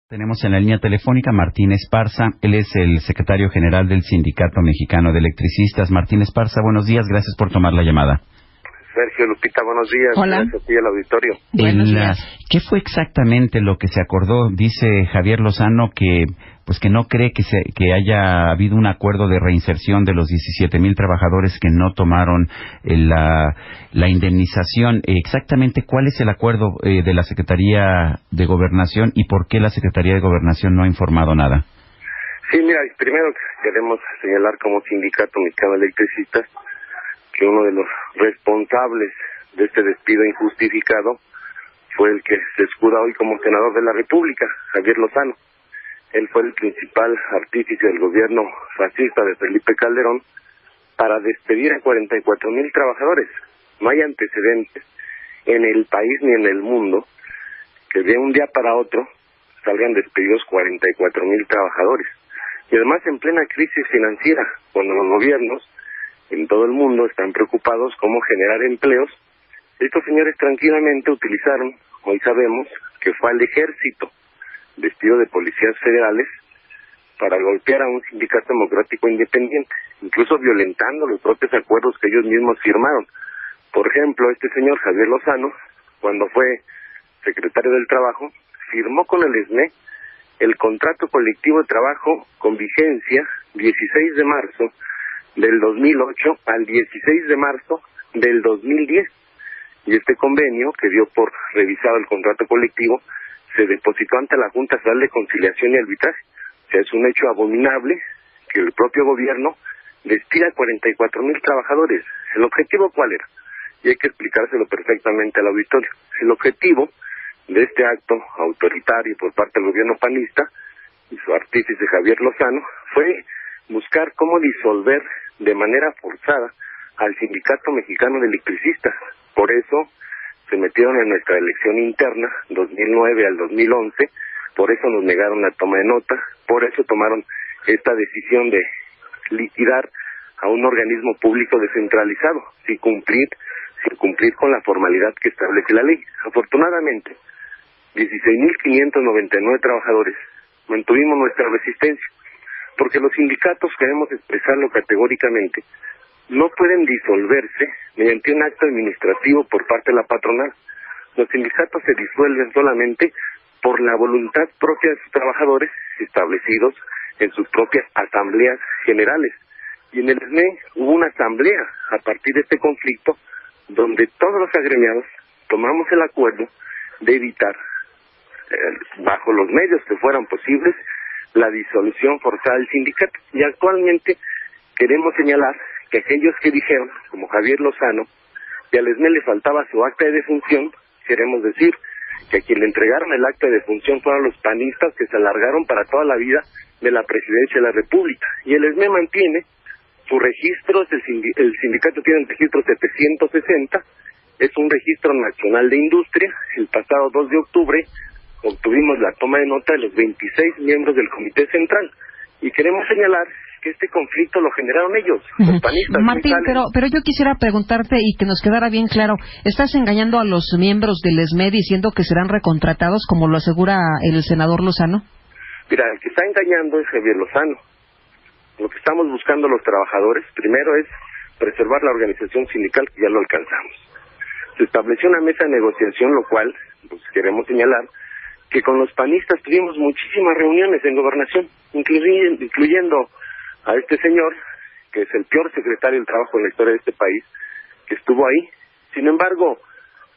Tenemos en la línea telefónica Martín Esparza, él es el secretario general del Sindicato Mexicano de Electricistas. Martín Esparza, buenos días, gracias por tomar la llamada. Sergio, Lupita, buenos días. Hola. Gracias a ti al auditorio. Buenos días. ¿Qué fue exactamente lo que se acordó? Dice Javier Lozano que no cree que haya habido un acuerdo de reinserción de los 17,000 trabajadores que no tomaron la indemnización. Exactamente, ¿cuál es el acuerdo de la Secretaría de Gobernación y por qué la Secretaría de Gobernación no ha informado nada? Sí, mira, primero queremos señalar como Sindicato Mexicano de Electricistas que uno de los responsables de este despido injustificado fue el que se escuda hoy como senador de la República, Javier Lozano. Él fue el principal artífice del gobierno fascista de Felipe Calderón para despedir a 44,000 trabajadores. No hay antecedentes en el país ni en el mundo que de un día para otro salgan despedidos 44,000 trabajadores. Y además en plena crisis financiera, cuando los gobiernos en todo el mundo están preocupados cómo generar empleos, estos señores tranquilamente utilizaron, hoy sabemos, que fue al ejército, vestido de policías federales, para golpear a un sindicato democrático independiente, incluso violentando los propios acuerdos que ellos mismos firmaron. Por ejemplo, este señor Javier Lozano, cuando fue secretario del Trabajo, firmó con el ESME el contrato colectivo de trabajo con vigencia 16 de marzo del 2008 al 16 de marzo del 2010. Y este convenio, que dio por revisado el contrato colectivo, se depositó ante la Junta Federal de Conciliación y Arbitraje. O sea, es un hecho abominable que el propio gobierno despida a 44,000 trabajadores. ¿El objetivo cuál era? Y hay que explicárselo perfectamente al auditorio. El objetivo de este acto autoritario por parte del gobierno panista y su artífice Javier Lozano fue buscar cómo disolver de manera forzada al Sindicato Mexicano de Electricistas. Por eso se metieron en nuestra elección interna 2009 al 2011, por eso nos negaron la toma de nota, por eso tomaron esta decisión de liquidar a un organismo público descentralizado, sin cumplir con la formalidad que establece la ley. Afortunadamente, 16,599 trabajadores mantuvimos nuestra resistencia, porque los sindicatos, queremos expresarlo categóricamente, no pueden disolverse mediante un acto administrativo por parte de la patronal. Los sindicatos se disuelven solamente por la voluntad propia de sus trabajadores establecidos en sus propias asambleas generales. Y en el ESME hubo una asamblea a partir de este conflicto donde todos los agremiados tomamos el acuerdo de evitar, bajo los medios que fueran posibles, la disolución forzada del sindicato. Y actualmente queremos señalar que aquellos que dijeron, como Javier Lozano, que al ESME le faltaba su acta de defunción, queremos decir que a quien le entregaron el acta de defunción fueron los panistas que se alargaron para toda la vida de la presidencia de la República. Y el ESME mantiene sus registros, el sindicato tiene el registro 760, es un registro nacional de industria. El pasado 2 de octubre obtuvimos la toma de nota de los 26 miembros del Comité Central. Y queremos señalar que este conflicto lo generaron ellos, los panistas. Martín, pero yo quisiera preguntarte y que nos quedara bien claro, ¿estás engañando a los miembros del ESME diciendo que serán recontratados, como lo asegura el senador Lozano? Mira, el que está engañando es Javier Lozano. Lo que estamos buscando los trabajadores, primero es preservar la organización sindical, que ya lo alcanzamos. Se estableció una mesa de negociación, lo cual, pues queremos señalar, que con los panistas tuvimos muchísimas reuniones en gobernación, incluyendo a este señor, que es el peor secretario del Trabajo en la historia de este país, que estuvo ahí. Sin embargo,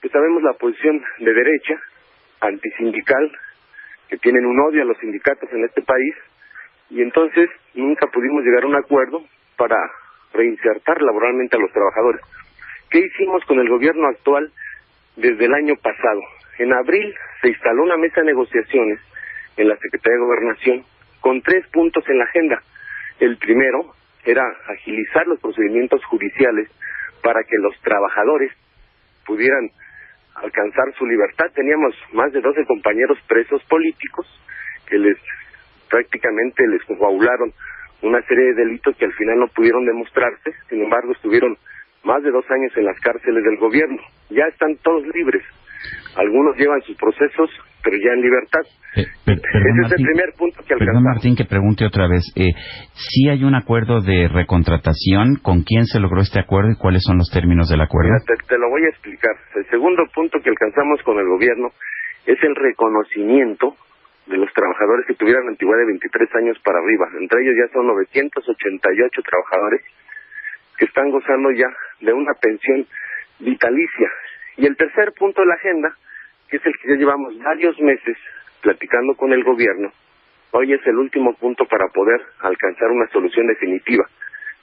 pues sabemos la posición de derecha, antisindical, que tienen un odio a los sindicatos en este país, y entonces nunca pudimos llegar a un acuerdo para reinsertar laboralmente a los trabajadores. ¿Qué hicimos con el gobierno actual desde el año pasado? En abril se instaló una mesa de negociaciones en la Secretaría de Gobernación con 3 puntos en la agenda. El primero era agilizar los procedimientos judiciales para que los trabajadores pudieran alcanzar su libertad. Teníamos más de 12 compañeros presos políticos que prácticamente les confabularon una serie de delitos que al final no pudieron demostrarse. Sin embargo, estuvieron más de 2 años en las cárceles del gobierno. Ya están todos libres. Algunos llevan sus procesos pero ya en libertad. Ese es el primer punto que alcanzamos. Perdón, Martín, que pregunte otra vez. ¿Sí hay un acuerdo de recontratación? ¿Con quién se logró este acuerdo y cuáles son los términos del acuerdo? Mira, te lo voy a explicar. El segundo punto que alcanzamos con el gobierno es el reconocimiento de los trabajadores que tuvieran antigüedad de 23 años para arriba. Entre ellos ya son 988 trabajadores que están gozando ya de una pensión vitalicia. Y el tercer punto de la agenda, que es el que ya llevamos varios meses platicando con el gobierno, hoy es el último punto para poder alcanzar una solución definitiva.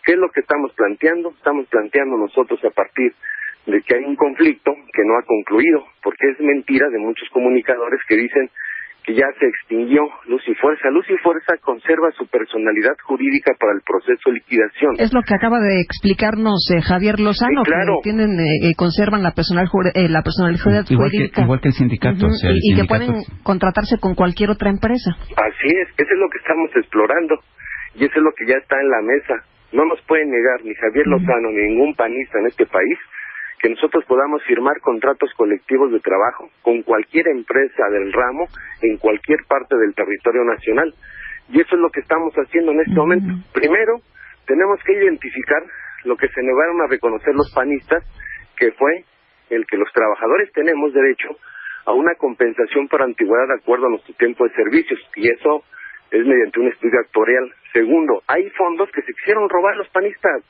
¿Qué es lo que estamos planteando? Estamos planteando nosotros a partir de que hay un conflicto que no ha concluido, porque es mentira de muchos comunicadores que dicen que ya se extinguió Luz y Fuerza. Luz y Fuerza conserva su personalidad jurídica para el proceso de liquidación. Es lo que acaba de explicarnos Javier Lozano, sí, claro. Que conservan la personalidad jurídica. Igual que el sindicato. O sea, el y sindicato... que pueden contratarse con cualquier otra empresa. Así es, eso es lo que estamos explorando y eso es lo que ya está en la mesa. No nos puede negar ni Javier Lozano ni ningún panista en este país que nosotros podamos firmar contratos colectivos de trabajo con cualquier empresa del ramo en cualquier parte del territorio nacional. Y eso es lo que estamos haciendo en este momento. Primero, tenemos que identificar lo que se negaron a reconocer los panistas, que fue el que los trabajadores tenemos derecho a una compensación por antigüedad de acuerdo a nuestro tiempo de servicios, y eso es mediante un estudio actuarial. Segundo, hay fondos que se quisieron robar los panistas,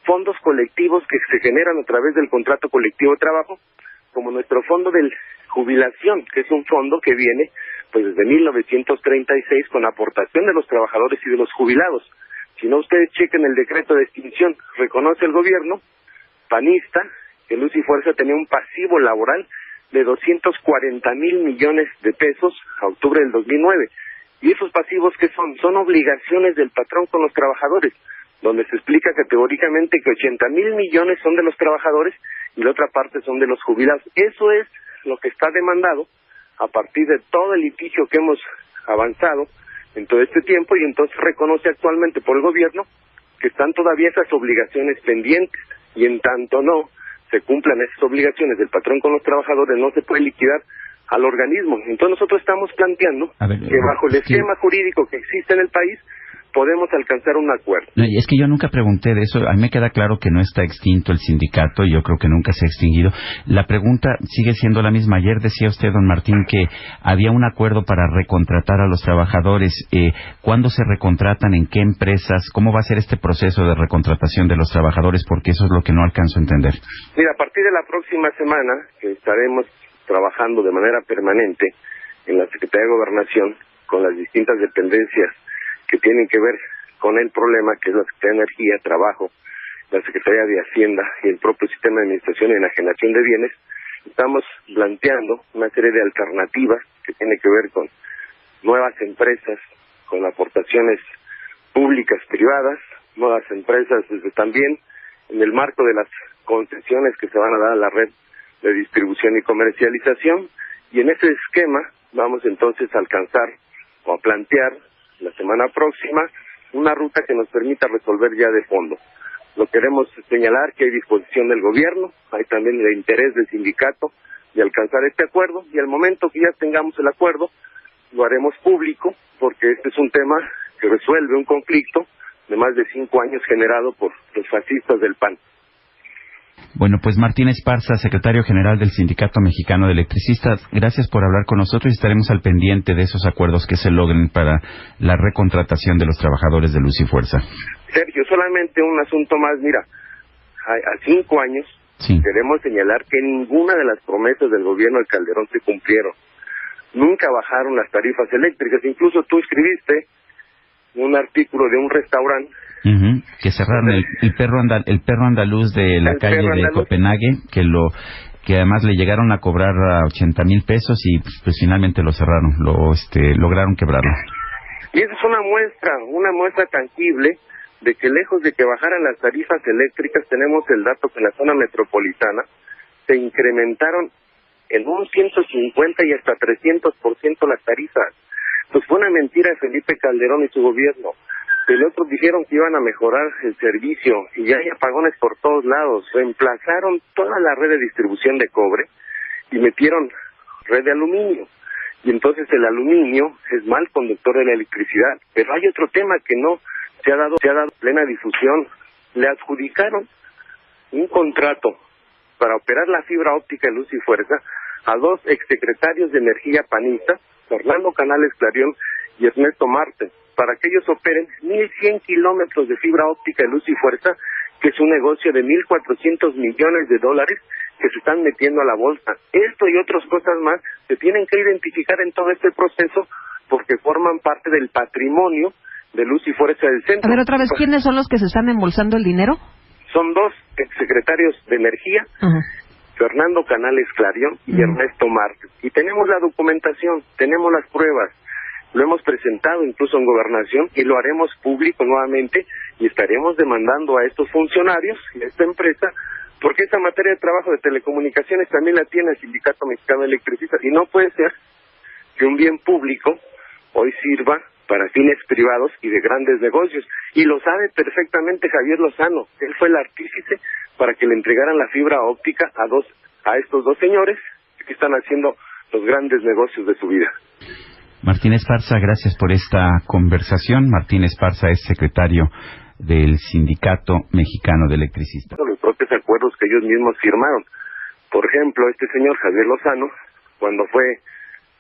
fondos colectivos que se generan a través del contrato colectivo de trabajo, como nuestro fondo de jubilación, que es un fondo que viene pues desde 1936 con aportación de los trabajadores y de los jubilados. Si no, ustedes chequen el decreto de extinción, reconoce el gobierno panista que Luz y Fuerza tenía un pasivo laboral de 240,000 millones de pesos a octubre del 2009. ¿Y esos pasivos qué son? Son obligaciones del patrón con los trabajadores, donde se explica categóricamente que 80,000 millones son de los trabajadores y la otra parte son de los jubilados. Eso es lo que está demandado a partir de todo el litigio que hemos avanzado en todo este tiempo, y entonces reconoce actualmente por el gobierno que están todavía esas obligaciones pendientes, y en tanto no se cumplan esas obligaciones del patrón con los trabajadores, no se puede liquidar al organismo. Entonces nosotros estamos planteando que bajo el esquema jurídico que existe en el país podemos alcanzar un acuerdo. No, y es que yo nunca pregunté de eso. A mí me queda claro que no está extinto el sindicato, y yo creo que nunca se ha extinguido. La pregunta sigue siendo la misma. Ayer decía usted, don Martín, que había un acuerdo para recontratar a los trabajadores. ¿Cuándo se recontratan? ¿En qué empresas? ¿Cómo va a ser este proceso de recontratación de los trabajadores? Porque eso es lo que no alcanzo a entender. Mira, a partir de la próxima semana estaremos trabajando de manera permanente en la Secretaría de Gobernación con las distintas dependencias que tienen que ver con el problema, que es la Secretaría de Energía, Trabajo, la Secretaría de Hacienda y el propio Sistema de Administración y Enajenación de Bienes. Estamos planteando una serie de alternativas que tienen que ver con nuevas empresas, con aportaciones públicas, privadas, nuevas empresas desde también en el marco de las concesiones que se van a dar a la red de distribución y comercialización, y en ese esquema vamos entonces a alcanzar o a plantear la semana próxima una ruta que nos permita resolver ya de fondo. Lo queremos señalar que hay disposición del gobierno, hay también el interés del sindicato de alcanzar este acuerdo, y al momento que ya tengamos el acuerdo lo haremos público, porque este es un tema que resuelve un conflicto de más de 5 años generado por los fascistas del PAN. Bueno, pues Martín Esparza, secretario general del Sindicato Mexicano de Electricistas, gracias por hablar con nosotros y estaremos al pendiente de esos acuerdos que se logren para la recontratación de los trabajadores de Luz y Fuerza. Sergio, solamente un asunto más. Mira, a 5 años queremos señalar que ninguna de las promesas del gobierno de Calderón se cumplieron. Nunca bajaron las tarifas eléctricas. Incluso tú escribiste un artículo de un restaurante que cerraron el perro andaluz de la calle de Copenhague, que además le llegaron a cobrar a 80,000 pesos y pues finalmente lo cerraron, lograron quebrarlo. Y esa es una muestra tangible de que lejos de que bajaran las tarifas eléctricas, tenemos el dato que en la zona metropolitana se incrementaron en un 150 y hasta 300% las tarifas. Pues fue una mentira de Felipe Calderón y su gobierno. El otro dijeron que iban a mejorar el servicio y ya hay apagones por todos lados. Reemplazaron toda la red de distribución de cobre y metieron red de aluminio. y entonces el aluminio es mal conductor de la electricidad. Pero hay otro tema que no se ha dado plena difusión. Le adjudicaron un contrato para operar la fibra óptica de Luz y Fuerza a dos exsecretarios de energía panistas, Fernando Canales Clarión y Ernesto Marte, para que ellos operen 1.100 kilómetros de fibra óptica de Luz y Fuerza, que es un negocio de 1.400 millones de dólares que se están metiendo a la bolsa. Esto y otras cosas más se tienen que identificar en todo este proceso porque forman parte del patrimonio de Luz y Fuerza del centro. A ver, otra vez, ¿quiénes son los que se están embolsando el dinero? Son dos exsecretarios de energía, Fernando Canales Clarión y Ernesto Marte. Y tenemos la documentación, tenemos las pruebas, lo hemos presentado incluso en Gobernación y lo haremos público nuevamente y estaremos demandando a estos funcionarios y a esta empresa, porque esta materia de trabajo de telecomunicaciones también la tiene el Sindicato Mexicano de Electricistas y no puede ser que un bien público hoy sirva para fines privados y de grandes negocios. Y lo sabe perfectamente Javier Lozano. Él fue el artífice para que le entregaran la fibra óptica a estos dos señores que están haciendo los grandes negocios de su vida. Martín Esparza, gracias por esta conversación. Martín Esparza es secretario del Sindicato Mexicano de Electricistas. Los propios acuerdos que ellos mismos firmaron. Por ejemplo, este señor Javier Lozano, cuando fue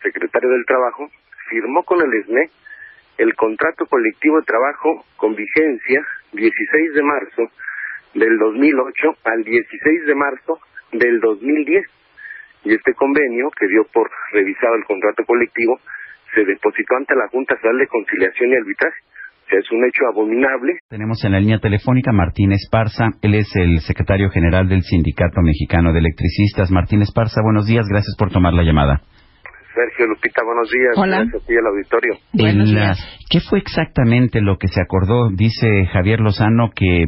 secretario del Trabajo, firmó con el SNE el contrato colectivo de trabajo con vigencia 16 de marzo del 2008 al 16 de marzo del 2010. Y este convenio, que dio por revisado el contrato colectivo, se depositó ante la Junta Federal de Conciliación y Arbitraje. O sea, es un hecho abominable. Tenemos en la línea telefónica Martín Esparza. Él es el secretario general del Sindicato Mexicano de Electricistas. Martín Esparza, buenos días. Gracias por tomar la llamada. Sergio, Lupita, buenos días. Hola. Gracias a ti al auditorio. Buenos días. ¿Qué fue exactamente lo que se acordó? Dice Javier Lozano que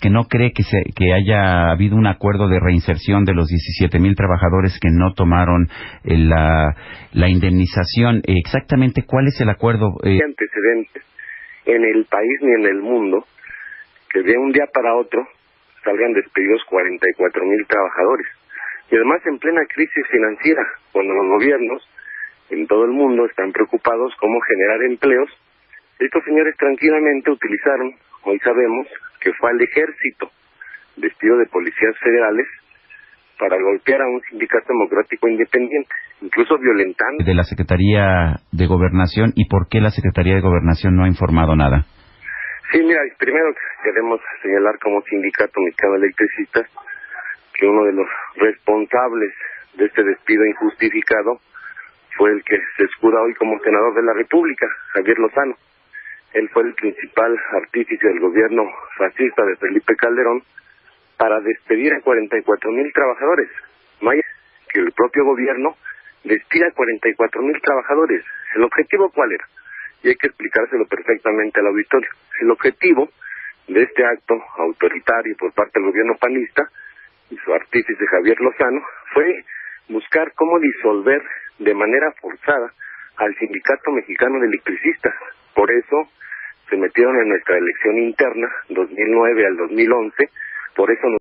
no cree que haya habido un acuerdo de reinserción de los 17,000 trabajadores que no tomaron la indemnización. Exactamente, ¿cuál es el acuerdo? Antecedentes en el país ni en el mundo que de un día para otro salgan despedidos 44,000 trabajadores. Y además en plena crisis financiera, cuando los gobiernos en todo el mundo están preocupados cómo generar empleos, estos señores tranquilamente utilizaron, hoy sabemos, que fue al ejército, vestido de policías federales, para golpear a un sindicato democrático independiente, incluso violentando. De la Secretaría de Gobernación, ¿y por qué la Secretaría de Gobernación no ha informado nada? Sí, mira, primero queremos señalar como Sindicato Mexicano de Electricistas que uno de los responsables de este despido injustificado fue el que se escuda hoy como senador de la República, Javier Lozano. Él fue el principal artífice del gobierno fascista de Felipe Calderón para despedir a 44,000 trabajadores. No hay que el propio gobierno despida a 44,000 trabajadores. ¿El objetivo cuál era? Y hay que explicárselo perfectamente al auditorio. El objetivo de este acto autoritario por parte del gobierno panista y su artífice Javier Lozano fue buscar cómo disolver de manera forzada al Sindicato Mexicano de Electricistas. Por eso se metieron en nuestra elección interna 2009 al 2011, por eso